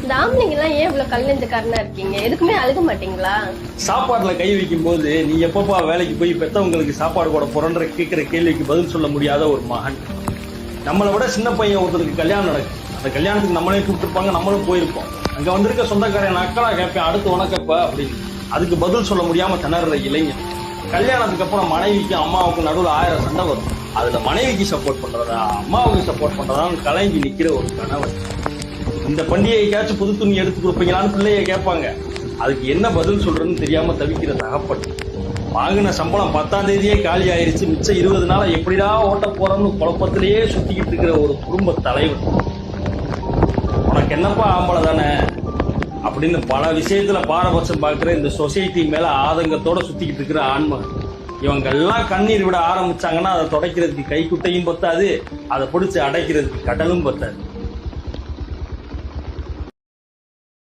இந்த ஆம்பளைங்க எல்லாம் ஏன் இவ்வளவு கல் நெஞ்சக்காரனா இருக்கீங்க? எதுக்குமே அழுக மாட்டீங்களா? சாப்பாட்டுல கை வைக்கும் போது நீ எப்பப்பா வேலைக்கு போய் பெத்தவங்களுக்கு சாப்பாடு போட போறன்ற கேட்கிற கேள்விக்கு பதில் சொல்ல முடியாத ஒரு மகன். நம்மளை விட சின்ன பையன் ஒருத்தருக்கு கல்யாணம் நடக்கும். அந்த கல்யாணத்துக்கு நம்மளே கூப்பிட்டுருப்பாங்க, நம்மளும் போயிருப்போம். அங்க வந்திருக்க சொந்தக்காரன் நக்கலா கேட்பேன், அடுத்து உனக்கப்ப அப்படின்னு. அதுக்கு பதில் சொல்ல முடியாம திணற இளைஞன். கல்யாணத்துக்கு அப்புறம் மனைவிக்கு அம்மாவுக்கு நடுவில் 1000 சண்டை வரும். அதுல மனைவிக்கு சப்போர்ட் பண்றதா அம்மாவுக்கு சப்போர்ட் பண்றதான்னு கலங்கி நிக்கிற ஒரு கணவன். இந்த பண்டிகைக்காச்சும் புது துணி எடுத்து கொடுப்பீங்களான்னு பிள்ளைய கேட்பாங்க. அதுக்கு என்ன பதில் சொல்றதுன்னு தெரியாம தவிக்கிற தகப்பன். வாங்கின சம்பளம் 10ஆம் தேதியே காலி ஆயிருச்சு, மிச்சம் 20 நாளா எப்படிடா ஓட்ட போறோம்னு குழப்பத்திலேயே சுத்திக்கிட்டு இருக்கிற ஒரு குடும்ப தலைவர். உனக்கு என்னப்பா ஆம்பளை தானே அப்படின்னு பல விஷயத்துல பாரபட்சம் பார்க்கிற இந்த சொசைட்டி மேல ஆதங்கத்தோட சுத்திக்கிட்டு இருக்கிற ஆண்மகன். இவங்க எல்லாம் கண்ணீர் விட ஆரம்பிச்சாங்கன்னா அதை துடைக்கிறதுக்கு கைக்குட்டையும் பத்தாது, அதை பிடிச்சு அடைக்கிறதுக்கு கடலும் பத்தாது.